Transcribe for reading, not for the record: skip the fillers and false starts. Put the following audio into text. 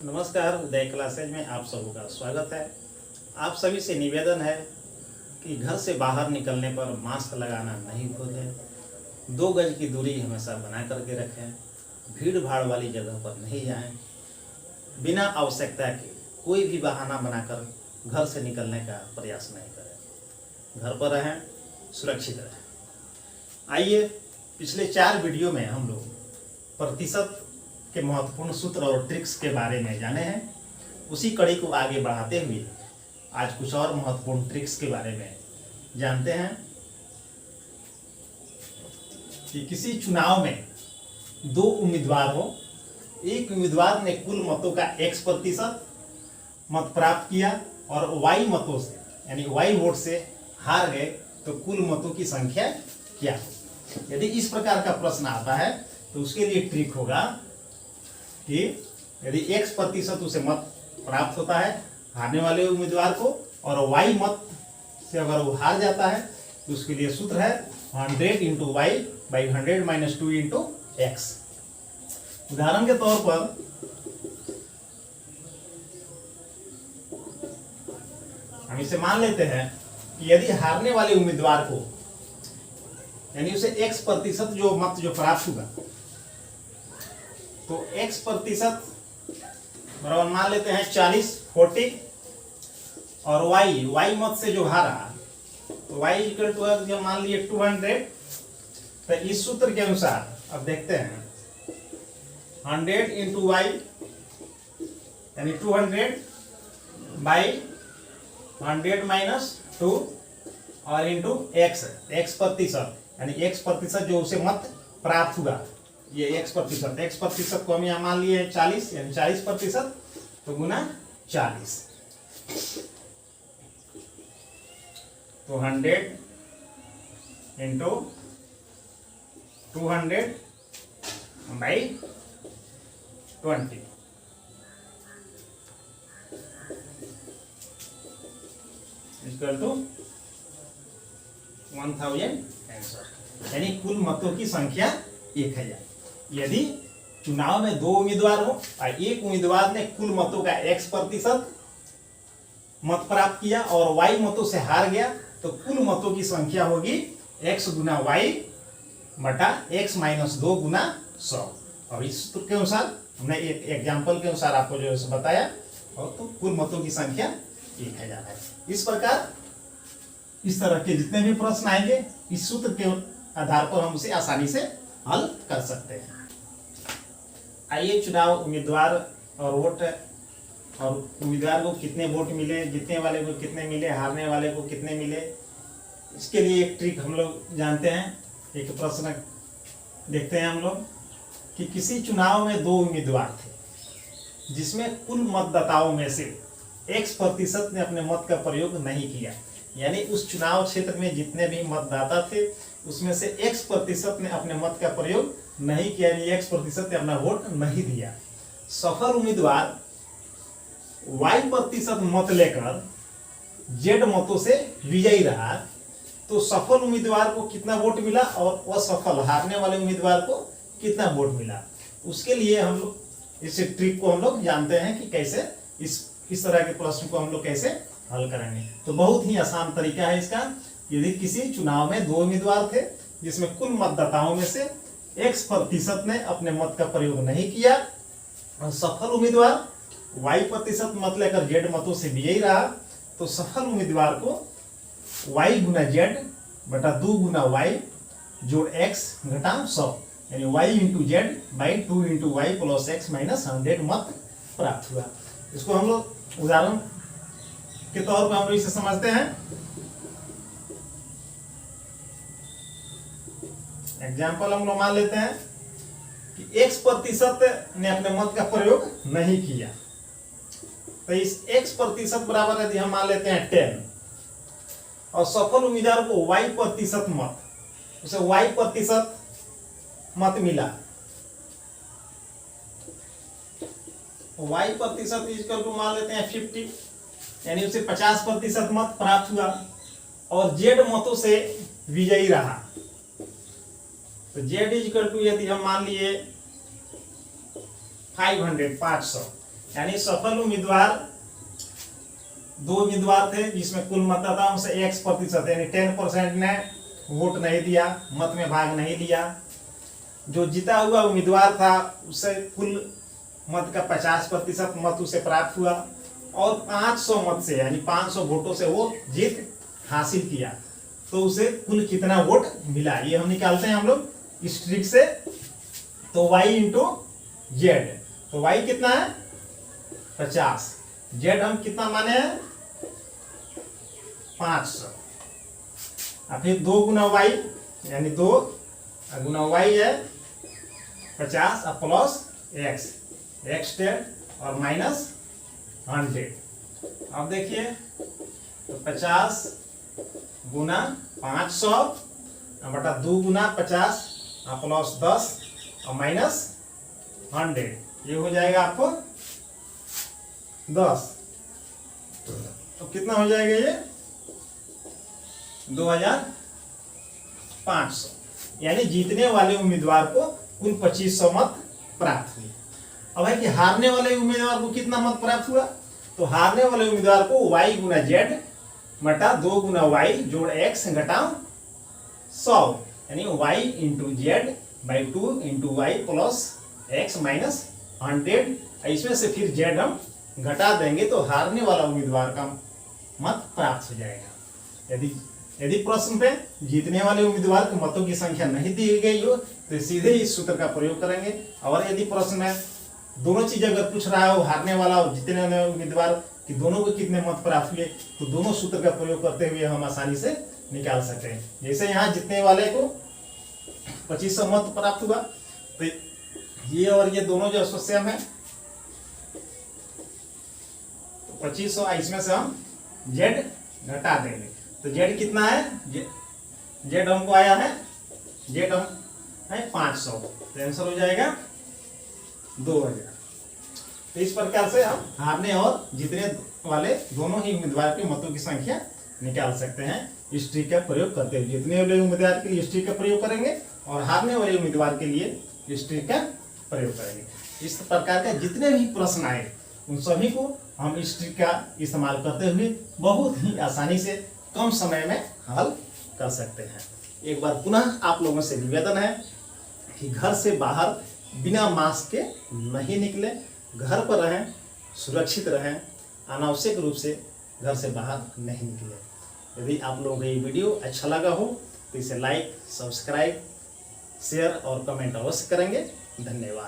नमस्कार, उदय क्लासेज में आप सबों का स्वागत है। आप सभी से निवेदन है कि घर से बाहर निकलने पर मास्क लगाना नहीं भूलें, 2 गज की दूरी हमेशा बना करके रखें, भीड़ भाड़ वाली जगह पर नहीं जाएं, बिना आवश्यकता के कोई भी बहाना बनाकर घर से निकलने का प्रयास नहीं करें, घर पर रहें, सुरक्षित रहें। आइए, पिछले 4 वीडियो में हम लोग प्रतिशत के महत्वपूर्ण सूत्र और ट्रिक्स के बारे में जाने हैं। उसी कड़ी को आगे बढ़ाते हुए आज कुछ और महत्वपूर्ण ट्रिक्स के बारे में जानते हैं कि किसी चुनाव में 2 उम्मीदवार हो, एक उम्मीदवार ने कुल मतों का X% मत प्राप्त किया और Y मतों से यानी Y वोट से हार गए, तो कुल मतों की संख्या क्या हो। यदि इस प्रकार का प्रश्न आता है तो उसके लिए ट्रिक होगा कि यदि X% उसे मत प्राप्त होता है हारने वाले उम्मीदवार को, और Y मत से अगर वो हार जाता है तो उसके लिए सूत्र है 100 × Y / 100 - 2 × X। उदाहरण के तौर पर हम इसे मान लेते हैं कि यदि हारने वाले उम्मीदवार को यानी उसे X% जो प्राप्त हुआ, तो X% बराबर मान लेते हैं 40 और Y मत से जो हारा तो Y = जो मान लिए 200। तो इस सूत्र के अनुसार अब देखते हैं 100 × Y यानी 200 / 100 - 2 और इंटू X% यानी X% जो उसे मत प्राप्त हुआ, ये X% को हम यहाँ मान लिए 40 यानी 40%, तो गुना 40, तो 100 × 200 / 20 = 1000 आंसर, यानी कुल मतों की संख्या 1000। यदि चुनाव में 2 उम्मीदवार हो और एक उम्मीदवार ने कुल मतों का X% मत प्राप्त किया और Y मतों से हार गया, तो कुल मतों की संख्या होगी X × Y / X - 2 × 100। और इस सूत्र के अनुसार हमने एक एग्जाम्पल के अनुसार आपको जो है बताया, और तो कुल मतों की संख्या 1000 है। इस प्रकार इस तरह के जितने भी प्रश्न आएंगे इस सूत्र के आधार पर हम उसे आसानी से हल कर सकते हैं। आइए, चुनाव उम्मीदवार और वोट, और उम्मीदवार को कितने वोट मिले, जीतने वाले को कितने मिले, हारने वाले को कितने मिले, इसके लिए एक ट्रिक हम लोग जानते हैं। एक प्रश्न देखते हैं हम लोग कि किसी चुनाव में 2 उम्मीदवार थे जिसमें कुल मतदाताओं में से X% ने अपने मत का प्रयोग नहीं किया, यानी उस चुनाव क्षेत्र में जितने भी मतदाता थे उसमें से X% ने अपने मत का प्रयोग नहीं किया, यानी X% ने अपना वोट नहीं दिया। सफल उम्मीदवार Y% मत लेकर Z मतों से विजयी रहा, तो सफल उम्मीदवार को कितना वोट मिला और असफल हारने वाले उम्मीदवार को कितना वोट मिला। उसके लिए हम लोग इस ट्रिक को हम लोग जानते हैं कि कैसे इस तरह के प्रश्न को हम लोग कैसे हल करेंगे। तो बहुत ही आसान तरीका है इसका। यदि किसी चुनाव में 2 उम्मीदवार थे जिसमें कुल मतदाताओं में से X% ने अपने मत का प्रयोग नहीं किया और सफल उम्मीदवार Y% मत लेकर Z मतों से विजयी रहा, तो सफल उम्मीदवार को Y × Z / 2 × Y + X = 100 यानी Y × Z / 2 × Y + X - 100 मत प्राप्त हुआ। इसको हम लोग उदाहरण के तौर पर हम लोग इसे समझते हैं। एग्जाम्पल हम लोग मान लेते हैं कि X% ने अपने मत का प्रयोग नहीं किया, तो इस X% बराबर यदि हम मान लेते हैं 10 और सफल उम्मीदवार को Y% मत, उसे Y% मत मिला, Y% = मान लेते हैं 50, यानी उसे 50% मत प्राप्त हुआ और Z मतों से विजयी रहा, तो Z = यदि हम मान लिए 500 यानी सफल उम्मीदवार 2 उम्मीदवार थे जिसमें कुल मतदाताओं से x% यानी 10% ने वोट नहीं दिया, मत में भाग नहीं लिया। जो जीता हुआ उम्मीदवार था उसे कुल मत का 50% मत उसे प्राप्त हुआ और 500 मत से यानी 500 वोटों से वो जीत हासिल किया, तो उसे कुल कितना वोट मिला ये हम निकालते हैं हम लोग इस ट्रिक से। तो y इंटू जेड, तो y कितना है 50, जेड हम कितना माने हैं 500, और फिर 2 गुना y यानी 2 गुना y है 50 और प्लस x 10 और माइनस 100। अब देखिए तो 50 गुना 500 बटा 2 गुना 50 और प्लस 10 और माइनस 100, ये हो जाएगा आपको 10। तो कितना हो जाएगा ये 2500, यानी जीतने वाले उम्मीदवार को कुल 2500 मत प्राप्त हुए। अब है कि हारने वाले उम्मीदवार को कितना मत प्राप्त हुआ, तो हारने वाले उम्मीदवार को y गुना जेड बटा 2 गुना y जोड़ x घटाओ 100, यानी y into Z by 2 into Y plus x minus 100। इसमें से फिर z हम घटा देंगे तो हारने वाला उम्मीदवार का मत प्राप्त हो जाएगा। यदि प्रश्न पे जीतने वाले उम्मीदवार के मतों की संख्या नहीं दी गई हो तो सीधे इस सूत्र का प्रयोग करेंगे। और यदि प्रश्न में दोनों चीज अगर पूछ रहा हो, हारने वाला और जीतने वाले उम्मीदवार कि दोनों को कितने मत प्राप्त हुए, तो दोनों सूत्र का प्रयोग करते हुए हम आसानी से निकाल सकते हैं। जैसे यहाँ जीतने वाले को 2500 मत प्राप्त हुआ, तो ये और ये दोनों जो सेम है, तो 2500 इसमें से हम जेड घटा देंगे, तो जेड कितना है, जेड हमको आया है, जेड हम है 500, तो आंसर हो जाएगा 2000। तो इस प्रकार से हम हारने और जीतने वाले दोनों ही उम्मीदवार के मतों की संख्या निकाल सकते हैं इस ट्रिक का प्रयोग करते हुए। जीतने वाले उम्मीदवार के लिए इस ट्रिक का प्रयोग करेंगे और हारने वाले उम्मीदवार के लिए इस ट्रिक का प्रयोग करेंगे। इस प्रकार का जितने भी प्रश्न आए उन सभी को हम इस ट्रिक का इस्तेमाल करते हुए बहुत ही आसानी से कम समय में हल कर सकते हैं। एक बार पुनः आप लोगों से निवेदन है कि घर से बाहर बिना मास्क के नहीं निकले, घर पर रहें, सुरक्षित रहें, अनावश्यक रूप से घर से बाहर नहीं निकले। यदि आप लोगों को ये वीडियो अच्छा लगा हो तो इसे लाइक, सब्सक्राइब, शेयर और कमेंट अवश्य करेंगे। धन्यवाद।